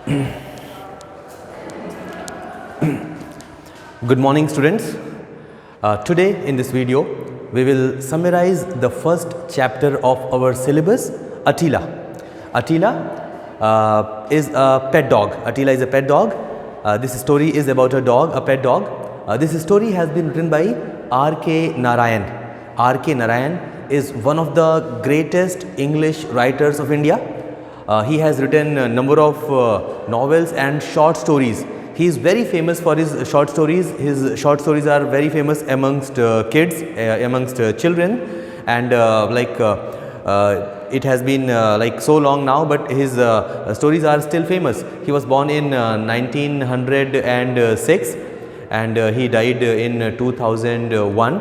Good morning, students. Today in this video we will summarize the first chapter of our syllabus, Attila. Attila is a pet dog. Attila is a pet dog. This story is about a dog, a pet dog. This story has been written by R.K. Narayan. R.K. Narayan is one of the greatest English writers of India. He has written a number of novels and short stories. He is very famous for his short stories. His short stories are very famous amongst kids, amongst children, and it has been like so long now, but his stories are still famous. He was born in 1906 and he died in 2001,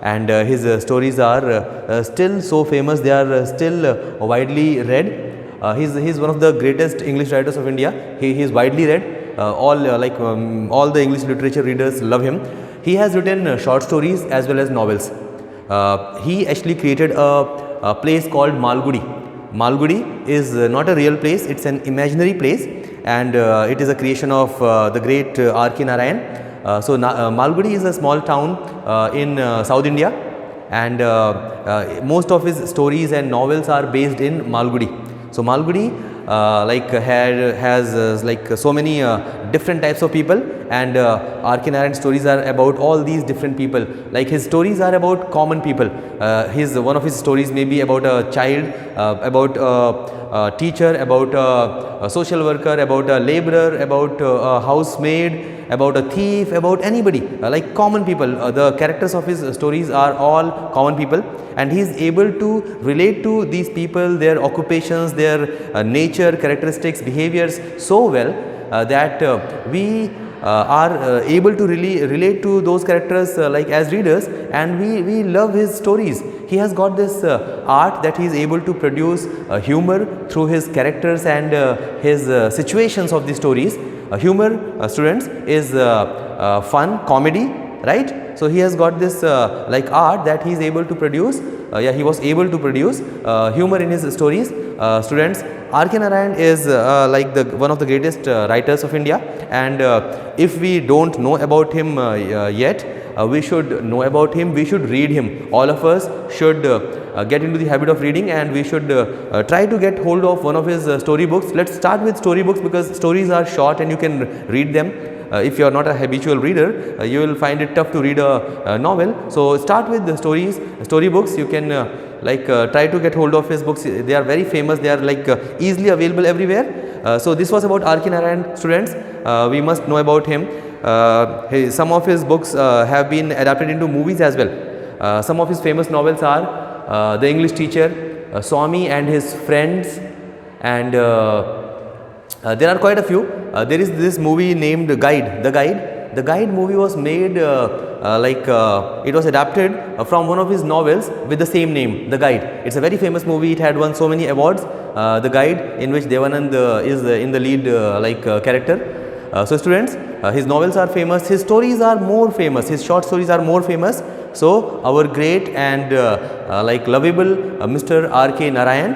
and his stories are still so famous. They are still widely read. He's one of the greatest English writers of India. He is widely read. All the English literature readers love him. He has written short stories as well as novels. He actually created a place called Malgudi. Malgudi is not a real place, it's an imaginary place, and it is a creation of the great R.K. Narayan. Malgudi is a small town in South India, and most of his stories and novels are based in Malgudi. So Malgudi has so many different types of people, and R.K. Narayan stories are about all these different people. Like his stories are about common people. One of his stories may be about a child, about a teacher, about a social worker, about a laborer, about a housemaid, about a thief, about anybody, like common people. The characters of his stories are all common people, and he is able to relate to these people, their occupations, their nature, characteristics, behaviors so well that we are able to really relate to those characters as readers, and we love his stories. He has got this art that he is able to produce humor through his characters and his situations of the stories. Humor, students, is fun, comedy, right? So he has got this art that he is able to produce. He was able to produce humor in his stories. Students, R.K. Narayan is one of the greatest writers of India, and if we don't know about him yet, we should know about him. We should read him. All of us should get into the habit of reading, and we should try to get hold of one of his story books. Let's start with story books because stories are short and you can read them. If you are not a habitual reader, you will find it tough to read a novel. So start with the story books. You can try to get hold of his books. They are very famous. They are easily available everywhere. So this was about R.K. Narayan, students. We must know about him. Some of his books have been adapted into movies as well. Some of his famous novels are The English Teacher, Swami and His Friends, and there are quite a few. There is this movie named Guide. The Guide movie was made it was adapted from one of his novels with the same name, The Guide. It's a very famous movie. It had won so many awards. The Guide, in which Devanand is in the lead character. So students, his novels are famous. His stories are more famous. His short stories are more famous. So our great and lovable Mr. R.K. Narayan.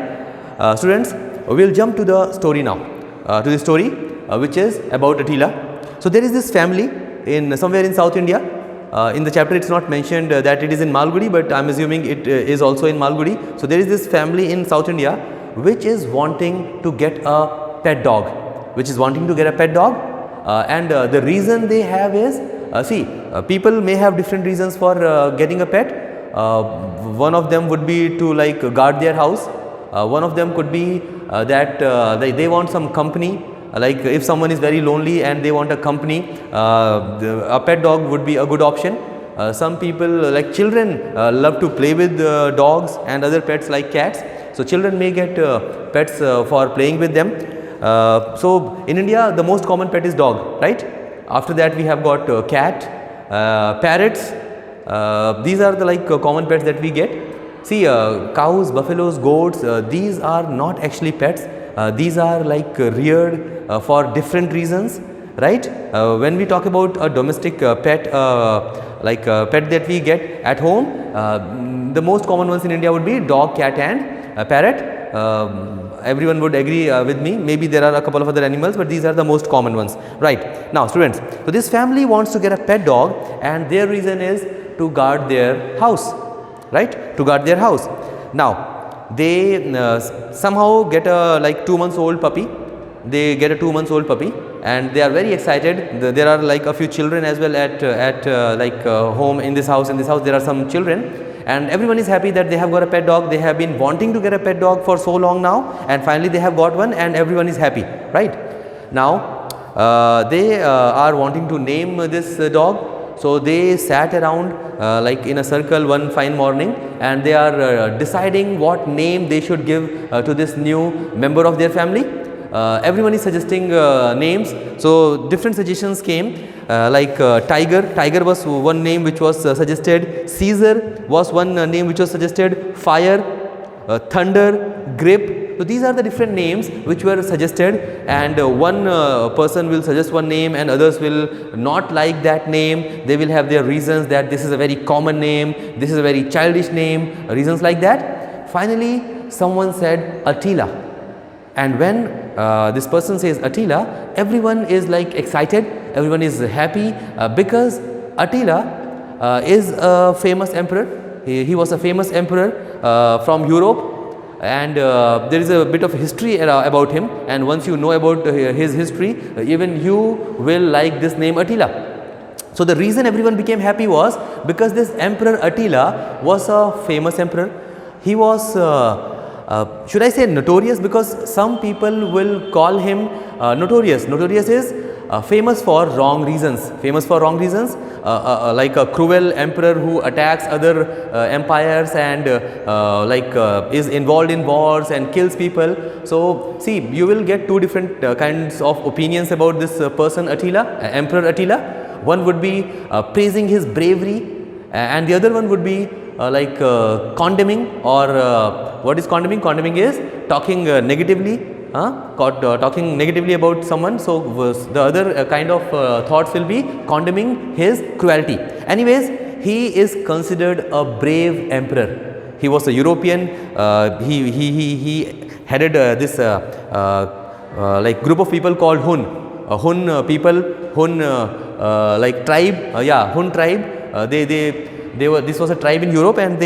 Students, we will jump to the story now. To the story which is about Attila. So there is this family in somewhere in South India. In the chapter it's not mentioned that it is in Malgudi, but I am assuming it is also in Malgudi. So there is this family in South India which is wanting to get a pet dog. And the reason they have is, people may have different reasons for getting a pet. One of them would be to guard their house. One of them could be that they want some company. If someone is very lonely and they want a company, a pet dog would be a good option. Some people, children, love to play with dogs and other pets like cats. So children may get pets for playing with them. So in India, the most common pet is dog, right? After that, we have got cat, parrots. These are the common pets that we get. See, cows, buffaloes, goats, these are not actually pets. These are reared for different reasons, right? When we talk about a domestic pet, pet that we get at home, the most common ones in India would be dog, cat and parrot. everyone would agree with me. Maybe there are a couple of other animals, but these are the most common ones, right? Now students, so this family wants to get a pet dog, and their reason is to guard their house, right? To guard their house. Now they somehow get a like 2 months old puppy. They get a 2 months old puppy, and they are very excited. There are like a few children as well at home in this house. In this house there are some children, and everyone is happy that they have got a pet dog. They have been wanting to get a pet dog for so long now, and finally they have got one, and everyone is happy, right? Now they are wanting to name this dog. So they sat around like in a circle one fine morning, and they are deciding what name they should give to this new member of their family. Everyone is suggesting names. So different suggestions came, like Tiger was one name which was suggested. Caesar was one name which was suggested. Fire, Thunder, Grip. So these are the different names which were suggested, and one person will suggest one name and others will not like that name. They will have their reasons that this is a very common name, this is a very childish name, reasons like that. Finally someone said Attila, and when this person says Attila, everyone is like excited, everyone is happy, because Attila is a famous emperor. He was a famous emperor from Europe, and there is a bit of history about him, and once you know about his history, even you will like this name Attila. So the reason everyone became happy was because this emperor Attila was a famous emperor. He was should I say notorious, because some people will call him notorious. Notorious is famous for wrong reasons, like a cruel emperor who attacks other empires and is involved in wars and kills people. So see, you will get two different kinds of opinions about this person Attila, Emperor Attila. One would be praising his bravery, and the other one would be condemning, or what is condemning? Condemning is talking negatively. Talking negatively about someone. So the other kind of thoughts will be condemning his cruelty. Anyways, he is considered a brave emperor. He was a European. He headed this group of people called Hun. Hun people, Hun tribe. Hun tribe. They were. This was a tribe in Europe, and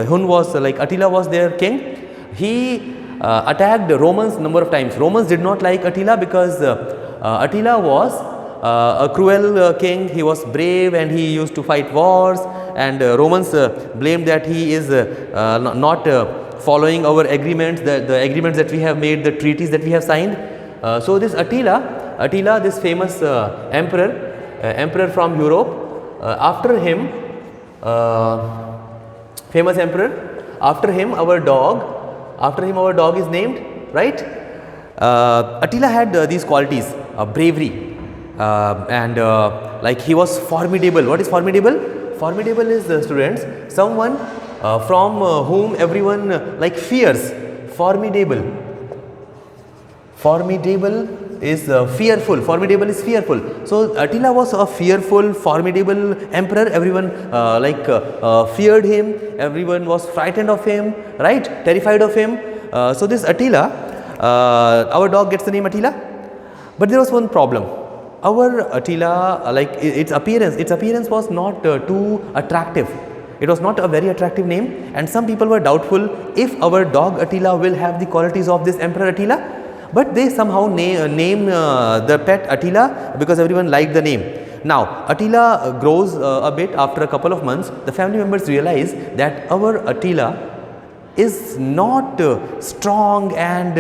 Hun was Attila was their king. He attacked Romans number of times. Romans did not like Attila because Attila was a cruel king. He was brave and he used to fight wars, and Romans blamed that he is not following our agreements, the agreements that we have made, the treaties that we have signed. So this Attila, this famous emperor from Europe, after him, famous emperor, after him our dog is named, right? Attila had these qualities, bravery, and he was formidable. What is formidable? Formidable is, students, someone from whom everyone fears. Formidable is fearful. Formidable is fearful. So Attila was a fearful, formidable emperor. Everyone feared him. Everyone was frightened of him, right? Terrified of him. So this Attila, our dog gets the name Attila. But there was one problem. Our Attila, its appearance was not too attractive. It was not a very attractive name, and some people were doubtful if our dog Attila will have the qualities of this emperor Attila. But they somehow name the pet Attila because everyone liked the name. Now Attila grows a bit. After a couple of months, the family members realize that our Attila is not strong and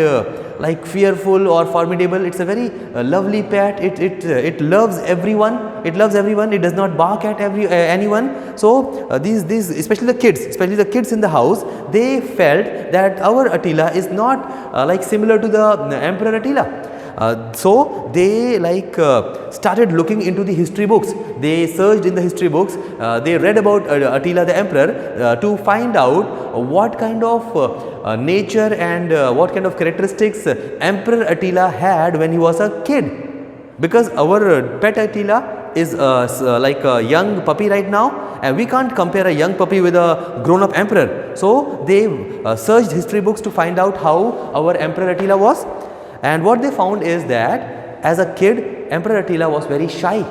fearful or formidable. It's a very lovely pet. It loves everyone. It does not bark at anyone. So these especially the kids in the house, they felt that our Attila is not similar to the Emperor Attila. So they started looking into the history books. They searched in the history books. They read about Attila the emperor to find out what kind of nature and what kind of characteristics Emperor Attila had when he was a kid. Because our pet Attila is like a young puppy right now, and we can't compare a young puppy with a grown up emperor. So they searched history books to find out how our Emperor Attila was, and what they found is that as a kid Emperor Attila was very shy.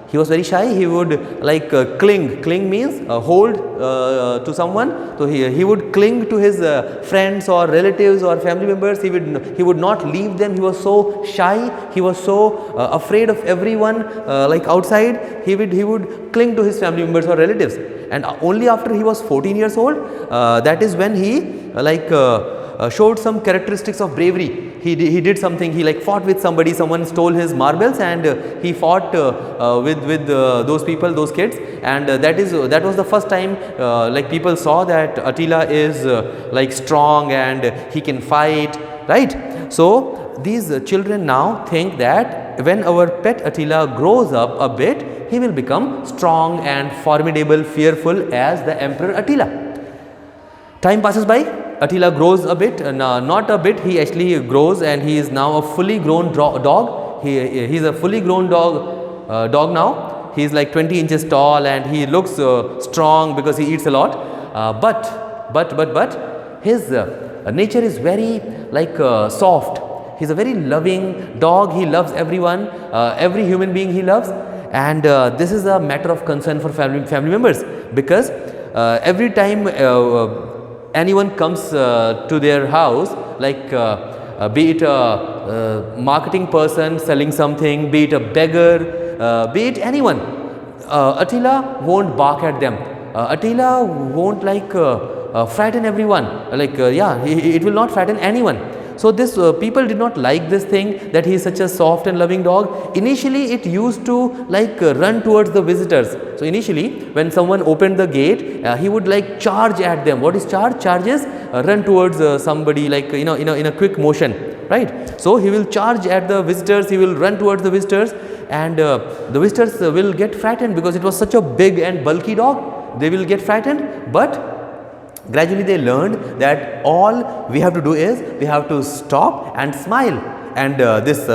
He was very shy. He would like cling. Cling means hold to someone. So he would cling to his friends or relatives or family members. He would not leave them. He was so shy. He was so afraid of everyone like outside. He would cling to his family members or relatives. And only after he was 14 years old, that is when he showed some characteristics of bravery. He did something. He like fought with somebody. Someone stole his marbles, and he fought with those people, those kids. And that was the first time like people saw that Attila is like strong and he can fight, right? So these children now think that when our pet Attila grows up a bit, he will become strong and formidable, fearful as the Emperor Attila. Time passes by. Attila grows a bit, not a bit, he actually grows, and he is now a fully grown dog. He's a fully grown dog now. He is like 20 inches tall, and he looks strong because he eats a lot. But his nature is very like soft. He's a very loving dog. He loves everyone, every human being he loves, and this is a matter of concern for family members, because every time anyone comes to their house, like be it a marketing person selling something, be it a beggar, be it anyone, Attila won't bark at them. Attila won't like frighten everyone. Like it will not frighten anyone. So this people did not like this thing, that he is such a soft and loving dog. Initially it used to like run towards the visitors. So initially when someone opened the gate, he would like charge at them. What is charge? Charge is run towards somebody, like in a quick motion, right? So he will charge at the visitors, he will run towards the visitors, and the visitors will get frightened because it was such a big and bulky dog. They will get frightened, but gradually they learned that all we have to do is we have to stop and smile, and this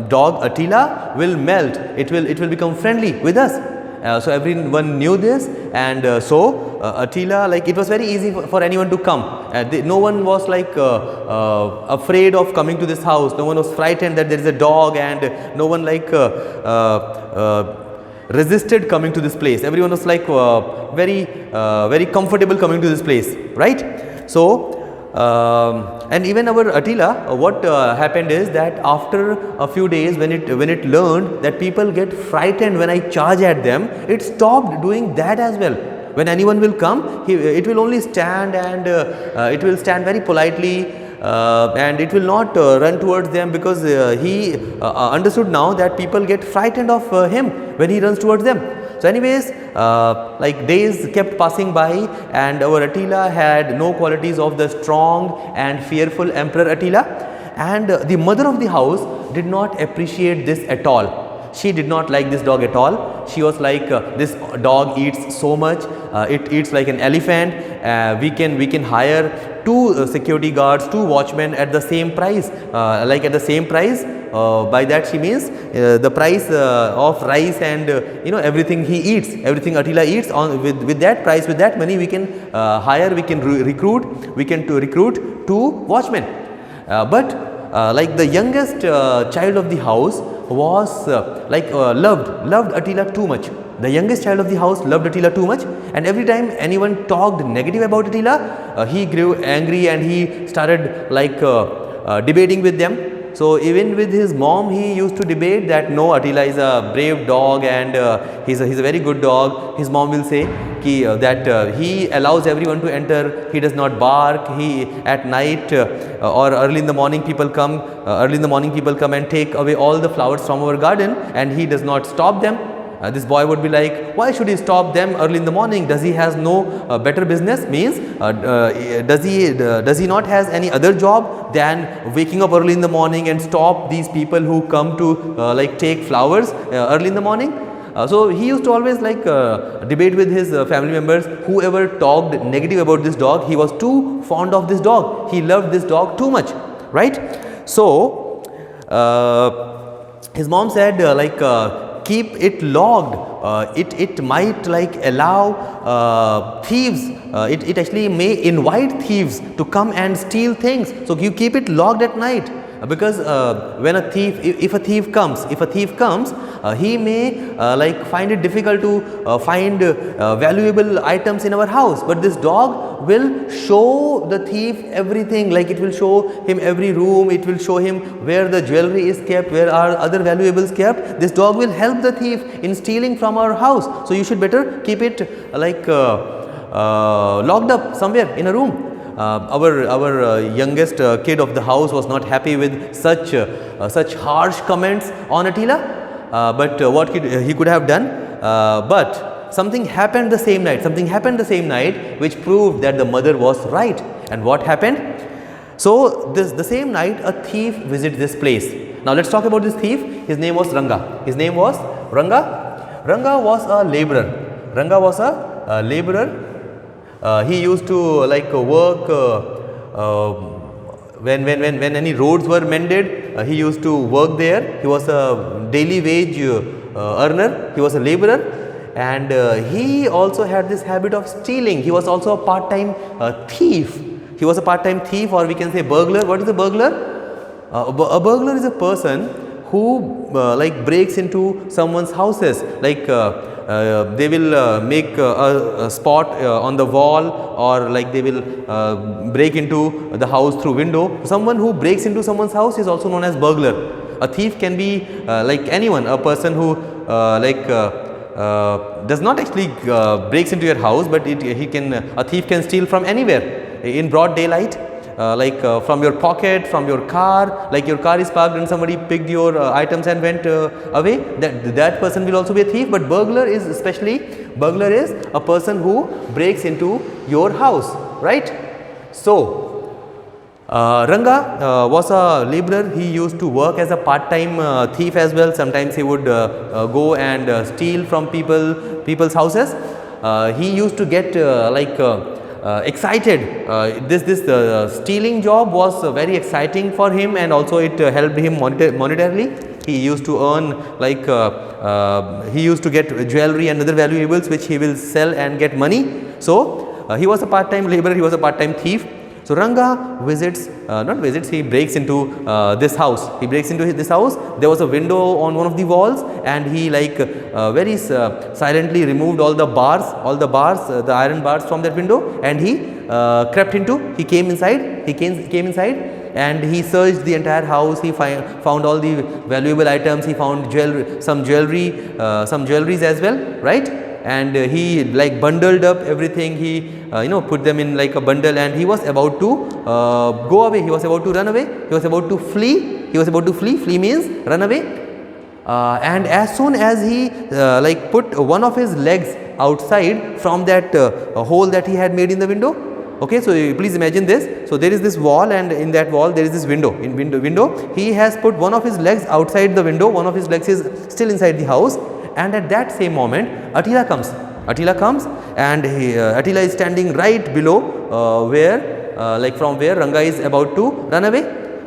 dog Attila will melt. It will become friendly with us. So everyone knew this, and so Attila, like it was very easy for anyone to come. No one was like afraid of coming to this house. No one was frightened that there is a dog, and no one like resisted coming to this place. Everyone was like very comfortable coming to this place, right? So and even our Attila, what happened is that after a few days, when it learned that people get frightened when I charge at them, it stopped doing that as well. When anyone will come, it will only stand, and it will stand very politely, and it will not run towards them, because he understood now that people get frightened of him when he runs towards them. So anyways, like days kept passing by, and our Attila had no qualities of the strong and fearful Emperor Attila, and the mother of the house did not appreciate this at all. She did not like this dog at all. She was like, this dog eats so much, it eats like an elephant. We can hire 2 security guards, 2 watchmen at the same price, like at the same price. By that she means the price of rice and everything he eats, everything Attila eats. On with that price, with that money, we can hire, we can recruit 2 watchmen. But like the youngest child of the house was loved Attila too much. The youngest child of the house loved Attila too much, and every time anyone talked negative about Attila, he grew angry, and he started like debating with them. So even with his mom, he used to debate that no, Attila is a brave dog, and he's a very good dog. His mom will say that he allows everyone to enter. He does not bark. He at night or early in the morning people come. And take away all the flowers from our garden, and he does not stop them. This boy would be like, why should he stop them early in the morning? Does he has no better business? Means does he not has any other job than waking up early in the morning and stop these people who come to like take flowers early in the morning? So he used to always like debate with his family members. Whoever talked negative about this dog, he was too fond of this dog. He loved this dog too much, right? So his mom said keep it logged. It might like allow thieves, it actually may invite thieves to come and steal things. So you keep it logged at night, because when a thief, if a thief comes, he may like find it difficult to find valuable items in our house, but this dog will show the thief everything. Like it will show him every room, it will show him where the jewelry is kept, where are other valuables kept. This dog will help the thief in stealing from our house. So you should better keep it like locked up somewhere in a room. Our youngest kid of the house was not happy with such harsh comments on Attila, but what he could have done, but something happened the same night, which proved that the mother was right. And what happened? So the same night a thief visited this place. Now let's talk about this thief. His name was Ranga. Ranga was a laborer. He used to like work when any roads were mended. He used to work there. He was a daily wage earner. He was a laborer, and he also had this habit of stealing. He was also a part-time thief. He was a part-time thief, or we can say burglar. What is a burglar? A burglar is a person who like breaks into someone's houses. Like they will make a spot on the wall, or like they will break into the house through window. Someone who breaks into someone's house is also known as burglar. A thief can be like anyone, a person who does not actually breaks into your house, but a thief can steal from anywhere in broad daylight. From your pocket, from your car, like your car is parked and somebody picked your items and went away, that person will also be a thief. But burglar is a person who breaks into your house, right? So Ranga was a laborer. He used to work as a part-time thief as well. Sometimes he would go and steal from people's houses. He used to get excited. This stealing job was very exciting for him, and also it helped him monetarily. He used to earn he used to get jewelry and other valuables which he will sell and get money. So he was a part-time laborer, he was a part-time thief. So Ranga he breaks into this house. There was a window on one of the walls, and he very silently removed all the iron bars from that window, and he came inside, and he searched the entire house. He found all the valuable items. He found some jewelries as well, right? And he bundled up everything. He put them in like a bundle, and he was about to go away. He was about to run away. He was about to flee. Flee means run away. And as soon as he put one of his legs outside from that hole that he had made in the window. Okay, so please imagine this. So there is this wall, and in that wall there is this window. In window, he has put one of his legs outside the window. One of his legs is still inside the house. And at that same moment, Attila comes, and Attila is standing right below from where Ranga is about to run away.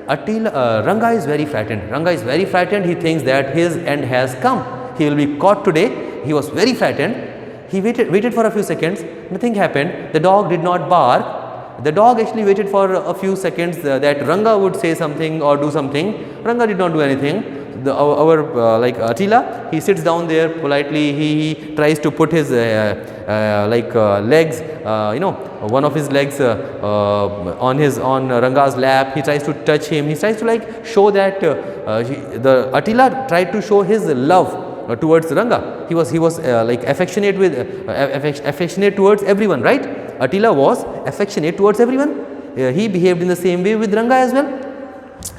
Ranga is very frightened. He thinks that his end has come. He will be caught today. He was very frightened. He waited for a few seconds. Nothing happened. The dog did not bark. The dog actually waited for a few seconds that Ranga would say something or do something. Ranga did not do anything. Attila, he sits down there politely. He tries to put his legs, one of his legs on Ranga's lap. He tries to touch him. He tries to show that Attila tried to show his love towards Ranga. He was affectionate towards everyone, right? Attila was affectionate towards everyone. He behaved in the same way with Ranga as well.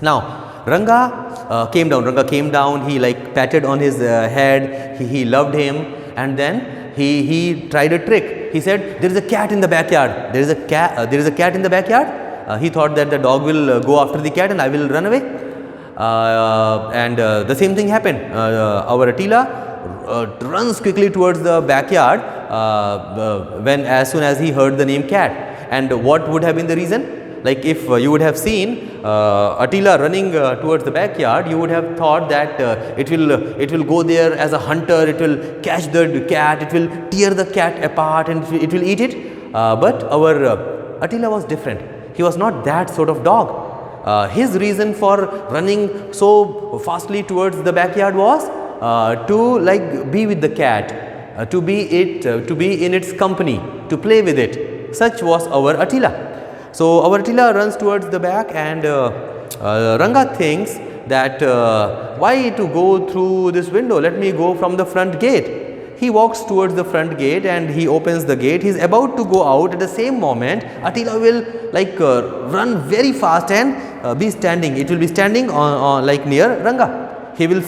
Now Ranga came down. He patted on his head. He loved him, and then he tried a trick. He said, "There is a cat in the backyard. There is a cat in the backyard." He thought that the dog will go after the cat and I will run away. And the same thing happened. Our Attila runs quickly towards the backyard as soon as he heard the name cat. And what would have been the reason? like if you would have seen Attila running towards the backyard, you would have thought that it will go there as a hunter, it will catch the cat, it will tear the cat apart and it will eat it. But our Attila was different. He was not that sort of dog. His reason for running so fastly towards the backyard was to like be with the cat, to be in its company, to play with it. Such was our Attila. So our Attila runs towards the back, and Ranga thinks that why to go through this window, let me go from the front gate. He walks towards the front gate and he opens the gate. He is about to go out. At the same moment, Attila will like run very fast and be standing. It will be standing on like near Ranga. He will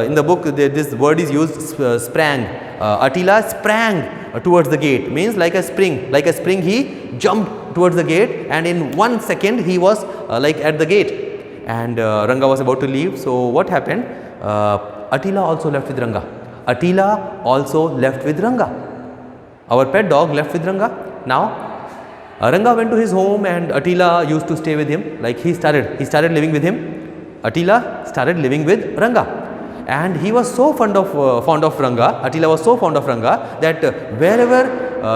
in the book this word is used, sprang. Attila sprang towards the gate, means like a spring he jumped towards the gate, and in 1 second he was like at the gate, and Ranga was about to leave. So what happened? Attila also left with Ranga. Attila also left with Ranga. Our pet dog left with Ranga. Now Ranga went to his home and Attila used to stay with him. Like he started living with him. Attila started living with Ranga, and he was so fond of Ranga. Attila was so fond of Ranga that wherever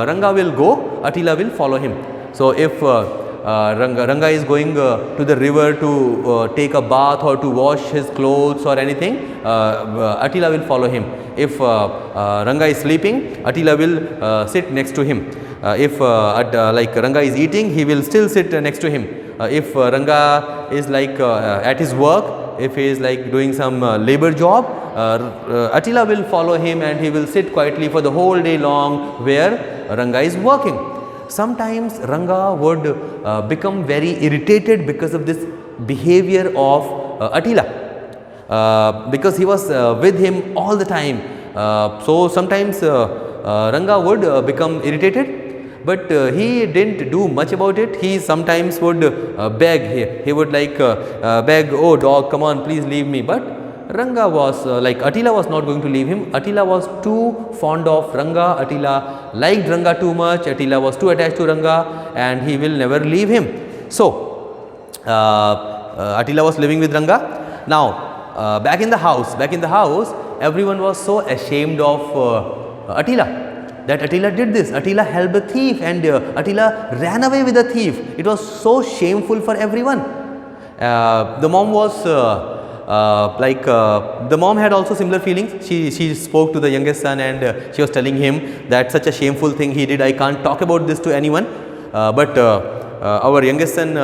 Ranga will go, Attila will follow him. So if Ranga is going to the river to take a bath or to wash his clothes or anything, Attila will follow him. If Ranga is sleeping, Attila will sit next to him. If like Ranga is eating, he will still sit next to him. If Ranga is like at his work, if he is like doing some labor job, Attila will follow him and he will sit quietly for the whole day long where Ranga is working. Sometimes Ranga would become very irritated because of this behavior of Attila, because he was with him all the time. So sometimes Ranga would become irritated, but he didn't do much about it. He sometimes would beg. He would like beg, oh dog, come on, please leave me. But Ranga was like Attila was not going to leave him. Attila was too fond of Ranga. Attila liked Ranga too much. Attila was too attached to Ranga, and he will never leave him. So Attila was living with Ranga. Now back in the house, everyone was so ashamed of Attila, that Attila did this. Attila helped a thief, and Attila ran away with the thief. It was so shameful for everyone. The mom was the mom had also similar feelings. She spoke to the youngest son, and she was telling him that such a shameful thing he did. I can't talk about this to anyone. But our youngest son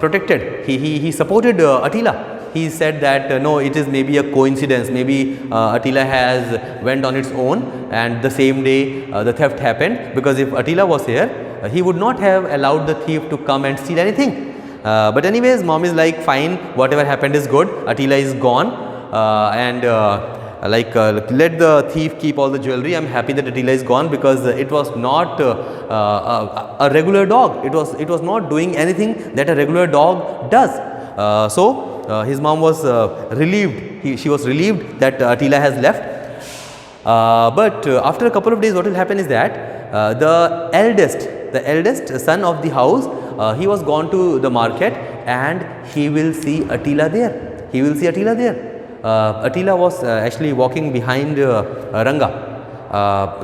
protected. He supported Attila. He said that no, it is maybe a coincidence. Maybe Attila has went on its own, and the same day the theft happened. Because if Attila was here, he would not have allowed the thief to come and steal anything. But anyways, mom is like, fine, whatever happened is good. Attila is gone, and let the thief keep all the jewelry. I'm happy that Attila is gone, because it was not a regular dog. It was not doing anything that a regular dog does. So his mom was relieved. She was relieved that Attila has left. But after a couple of days, what will happen is that the eldest son of the house, he was gone to the market, and he will see Attila there. Attila was actually walking behind Ranga.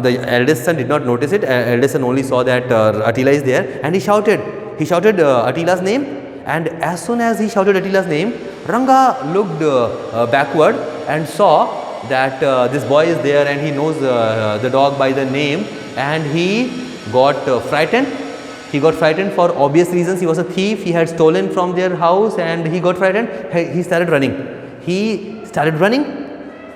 The eldest son did not notice it. Eldest son only saw that Attila is there, and he shouted Attila's name. And as soon as he shouted Attila's name, Ranga looked backward and saw that this boy is there, and he knows the dog by the name, and he got frightened. He got frightened for obvious reasons. He was a thief. He had stolen from their house, and he got frightened. He started running.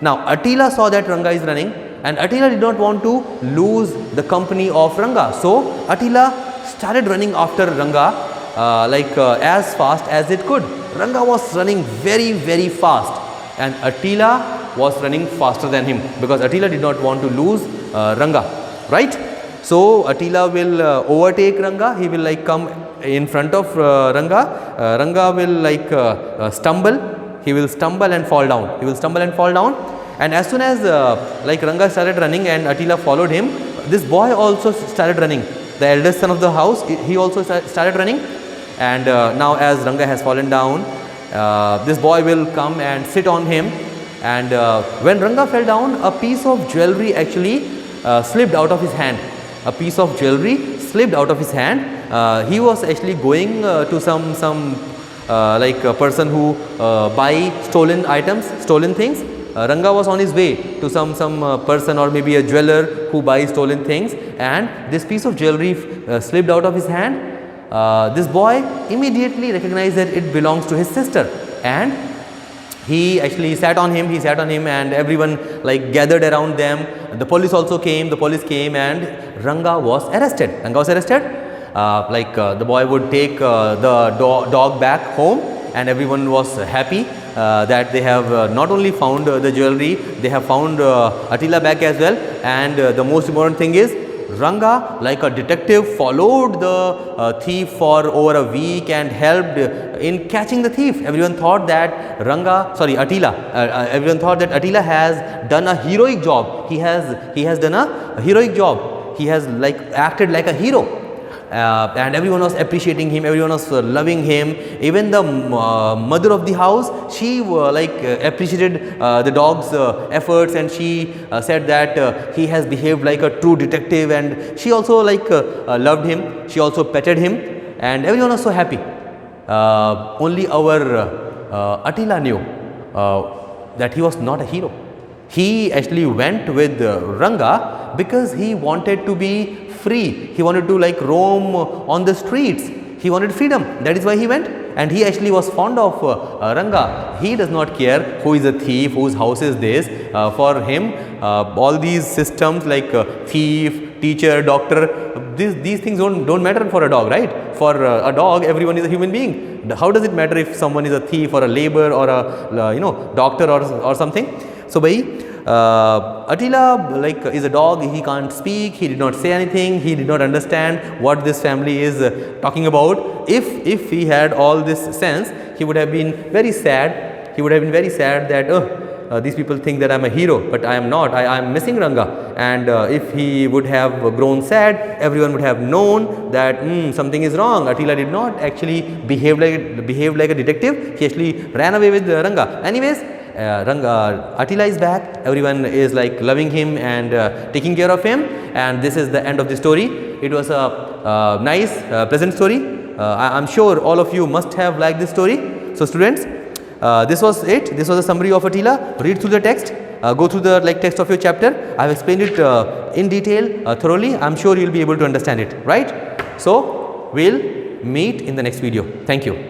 Now Attila saw that Ranga is running, and Attila did not want to lose the company of Ranga. So Attila started running after Ranga as fast as it could. Ranga was running very, very fast, and Attila was running faster than him, because Attila did not want to lose Ranga, right? So Attila will overtake Ranga. He will like come in front of Ranga. Ranga will like stumble. He will stumble and fall down. And as soon as like Ranga started running and Attila followed him, this boy also started running. the eldest son of the house, he also started running. And now as Ranga has fallen down, this boy will come and sit on him. And when Ranga fell down, a piece of jewelry actually slipped out of his hand. A piece of jewelry slipped out of his hand. He was actually going to some like a person who buy stolen items, stolen things. Ranga was on his way to some person or maybe a jeweler who buys stolen things, and this piece of jewelry slipped out of his hand. This boy immediately recognized that it belongs to his sister, and he actually sat on him, and everyone like gathered around them. The police also came, and Ranga was arrested. The boy would take the dog back home, and everyone was happy that they have not only found the jewelry, they have found Attila back as well. And the most important thing is, Ranga, like a detective, followed the thief for over a week and helped in catching the thief. Everyone thought that everyone thought that Attila has done a heroic job. He has done a heroic job. He has like acted like a hero. And everyone was appreciating him, everyone was loving him. Even the mother of the house, she appreciated the dog's efforts, and she said that he has behaved like a true detective, and she also loved him. She also petted him, and everyone was so happy. Only our Attila knew that he was not a hero. He actually went with Ranga because he wanted to be free. He wanted to roam on the streets. He wanted freedom. That is why he went. And he actually was fond of Ranga. He does not care who is a thief, whose house is this. For him, all these systems like thief, teacher, doctor, these things don't matter for a dog, right? For a dog, everyone is a human being. How does it matter if someone is a thief or a laborer or a doctor or something? So Attila is a dog. He can't speak, he did not say anything, he did not understand what this family is talking about. If he had all this sense, he would have been very sad. He would have been very sad that these people think that I am a hero, but I am not. I am missing Ranga. And if he would have grown sad, everyone would have known that something is wrong. Attila did not actually behave like a detective. He actually ran away with Ranga. Anyways, Attila is back. Everyone is loving him and taking care of him, and this is the end of the story. It was a nice pleasant story. I am sure all of you must have liked this story. So students, this was it. This was a summary of Attila. Read through the text, go through the text of your chapter. I have explained it in detail, thoroughly. I am sure you will be able to understand it, right? So we'll meet in the next video. Thank you.